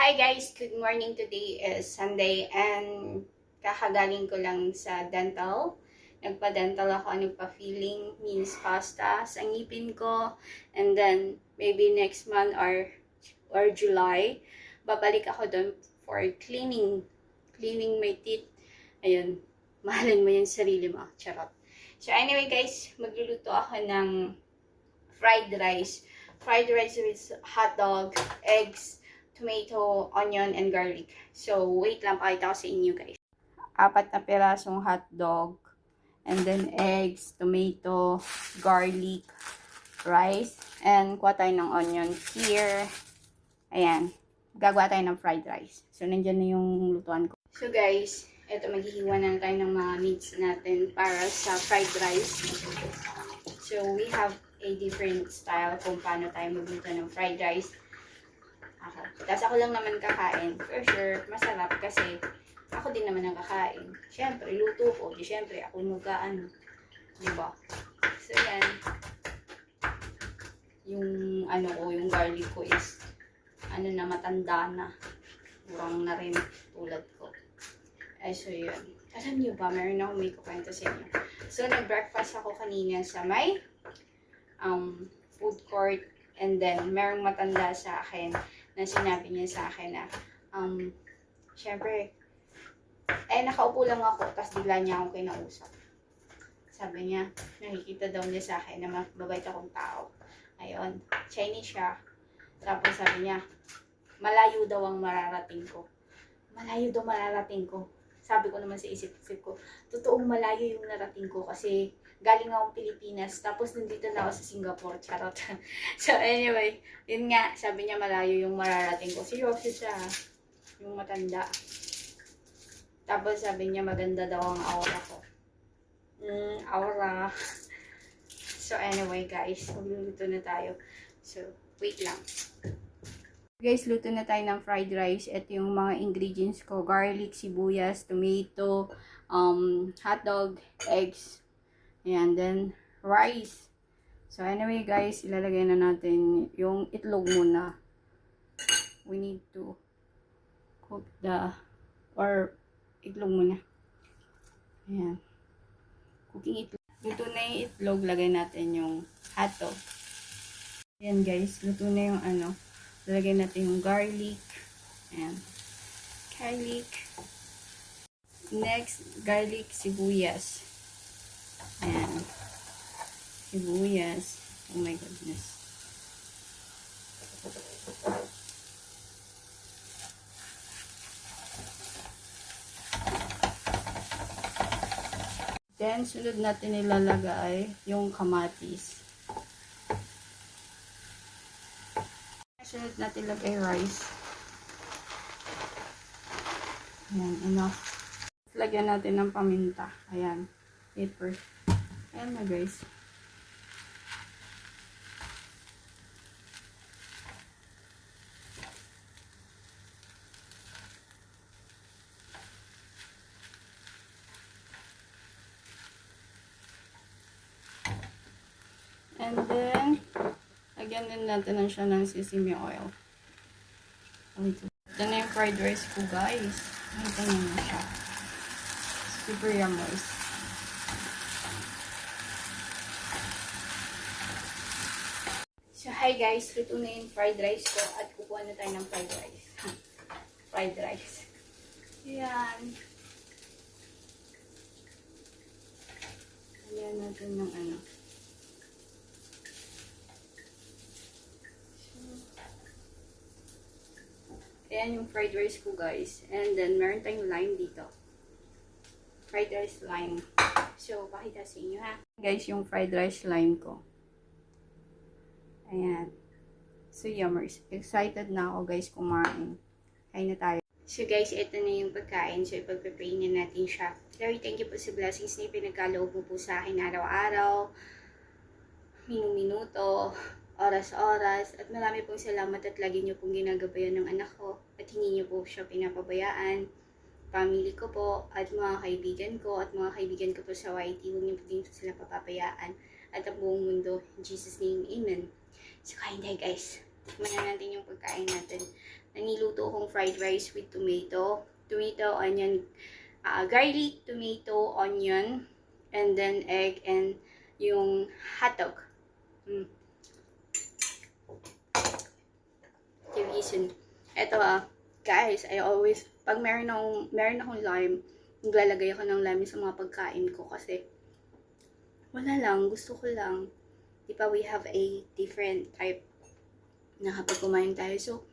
Hi guys! Good morning. Today is Sunday and kakagaling ko lang sa dental. Nagpa-dental ako, nagpa-filling, means pasta sa ngipin ko. And then, maybe next month or July, babalik ako doon for cleaning my teeth. Ayun, mahalin mo yung sarili mo. Charot. So anyway guys, magluluto ako ng fried rice. Fried rice with hot dog, eggs, tomato, onion, and garlic. So, wait lang, pakita ko sa inyo guys. 4 na pirasong hotdog, and then eggs, tomato, garlic, rice, and kuha tayo ng onion here. Ayan, gagawa tayo ng fried rice. So, nandyan na yung lutuan ko. So guys, eto maghihiwa na tayo ng mga meats natin para sa fried rice. So, we have a different style kung paano tayo magluto ng fried rice. Tapos ako lang naman kakain. For sure, masarap kasi ako din naman ang kakain. Siyempre, luto ko. Di siyempre, ako magkaano. Diba? So, yan. Yung yung garlic ko is na, matanda na. Kurang na rin tulad ko. Ay, so yun. Alam nyo ba, meron akong may kukwento sa inyo. So, nag-breakfast ako kanina sa may food court, and then merong matanda sa akin na sinabi niya sa akin na syempre nakaupo lang ako, tapos bigla niya akong kinausap. Sabi niya, nakikita daw niya sa akin na mabait akong tao. Ayun, Chinese siya. Tapos sabi niya, malayo daw ang mararating ko. Malayo daw mararating ko. Sabi ko naman sa isip-isip ko, totoong malayo yung narating ko kasi galing akong Pilipinas, tapos nandito na ako sa Singapore, charot. So anyway, yun nga, sabi niya malayo yung mararating ko. Seryoso siya, yung matanda. Tapos sabi niya maganda daw ang aura ko. Aura. So anyway guys, magluluto na tayo. So, wait lang. Guys, luto na tayo ng fried rice. Ito yung mga ingredients ko. Garlic, sibuyas, tomato, hotdog, eggs, and then rice. So anyway guys, ilalagay na natin yung itlog muna. We need to cook itlog muna. Ayan. Cooking itlog. Luto na yung itlog, lagay natin yung hotdog. Ayan guys, luto na yung lalagay natin yung garlic. Ayan. Garlic. Next, garlic, sibuyas. Ayan. Sibuyas. Oh my goodness. Then, sunod natin ilalagay yung kamatis. Sunod natin ilagay rice. Ayan, enough. Lagyan natin ng paminta. Ayan, pepper. Ayan na guys. And then, lagyan din natin siya ng sesame oil. Ito na yung fried rice ko guys. Ito na siya. Super yummy. So, hi guys. Luto na yung fried rice ko at kukuha na tayo ng fried rice. Fried rice. Ayan. Ayan natin ng Ayan yung fried rice ko guys. And then, meron tayong lime dito. Fried rice lime. So, pakita sa inyo ha. Guys, yung fried rice lime ko. Ayan. So, yummers. Excited na ako guys kumain. Kain na tayo. So guys, ito na yung pagkain. So, ipagpipray na natin siya. Lord, thank you po sa blessings na ipinagkaloob mo po sa akin araw-araw. Minuto, oras-oras, at marami pong salamat at lagi niyo pong ginagabayan ng anak ko at hindi niyo po siya pinapabayaan. Family ko po at mga kaibigan ko at mga kaibigan ko po sa YT, huwag niyo po din sila papapayaan at ang buong mundo. In Jesus' name, Amen. So, kain tayo guys. Tikman na natin yung pagkain natin. Naniluto kong fried rice with tomato, onion, garlic, tomato, onion, and then egg, and yung hotdog. Reason. Ito guys, I always, pag meron akong lime, naglalagay ako ng lime sa mga pagkain ko kasi wala lang, gusto ko lang. Diba we have a different type na kapag kumain tayo. So,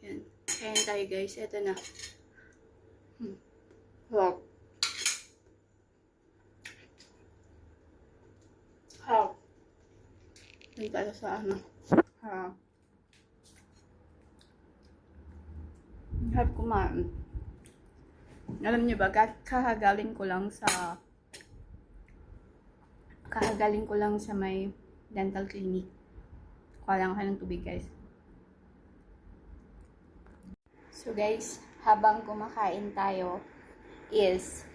yan. Kain tayo guys. Ito na. Wow. Wow. Yan tayo sa ano. Harap kumain. Alam niyo ba, kakagaling ko lang sa may dental clinic. Kuha lang ako ng tubig guys. So guys, habang kumakain tayo is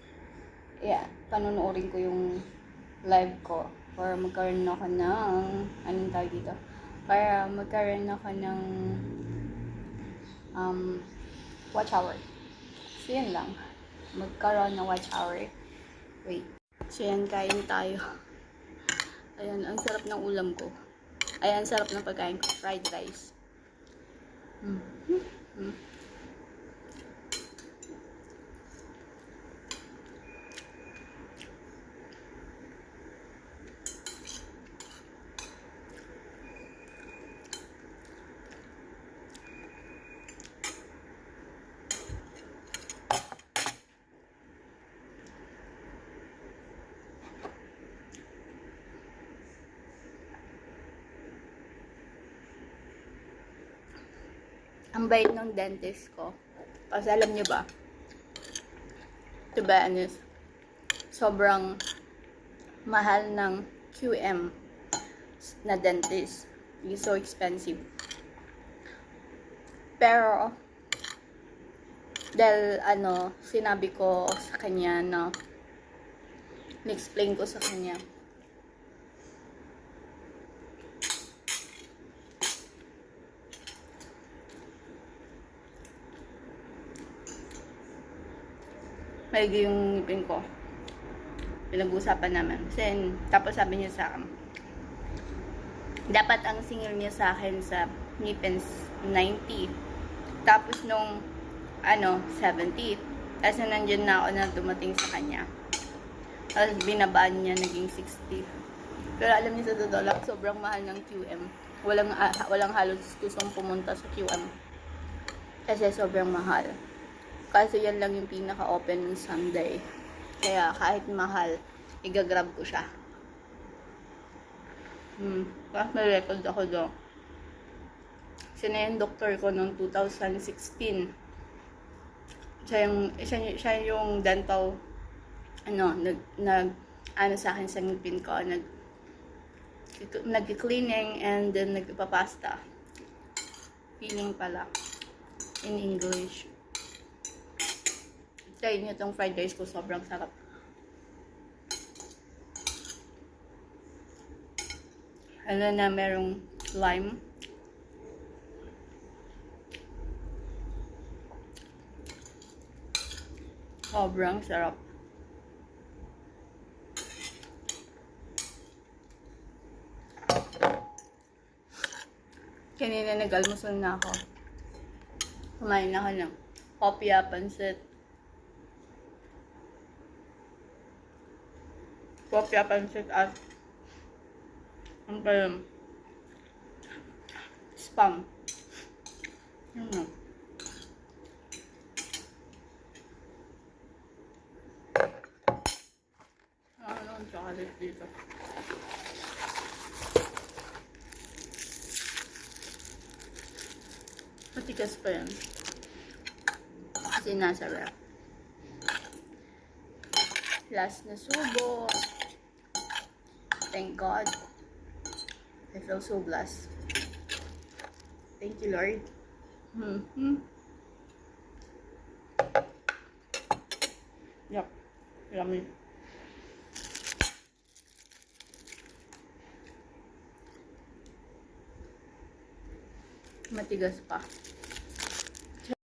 panunuorin ko yung live ko para magkaroon ako ng anong tawag dito? Para magkaroon ako ng watch hour. So yan lang. Magkaroon ng watch hour. Wait. So yan, kain tayo. Ayan, ang sarap ng ulam ko. Ayan, sarap ng pagkain ko. Fried rice. Ang bait ng dentist ko. Kasi alam nyo ba, to be honest, sobrang mahal ng QM na dentist. It's so expensive. Pero, dahil sinabi ko sa kanya na, na-explain ko sa kanya, maigi yung ngipin ko. Pinag-uusapan namin. Tapos sabi niya sa akin, dapat ang singil niya sa akin sa ngipin 90. Tapos nung 70. Kasi nandiyan na ako na dumating sa kanya. Tapos binabaan niya, naging 60. Pero alam niyo sa totoo lang, sobrang mahal ng QM. Walang halos gustong pumunta sa QM. Kasi sobrang mahal. Kasi yan lang yung pinaka-open ng Sunday. Kaya kahit mahal, igagrab ko siya. Tapos may record ako doon. Kasi na yung doktor ko noong 2016. Siya yung dental, sa akin sa ngipin ko, nag-cleaning and then nagpapasta. Feeling pala. In English. Try nyo itong fried rice ko, sobrang sarap. Na merong lime. Sobrang sarap. Kanina nag-almusal na ako. Kumain na ako ng popya, pansit. Popya, pansit at spam. Ang chocolate dito. Matigas pa yan. Kasi nasa rep. Last na subo. Thank God. I feel so blessed. Thank you, Lord. Yup. Yummy. Matigas pa.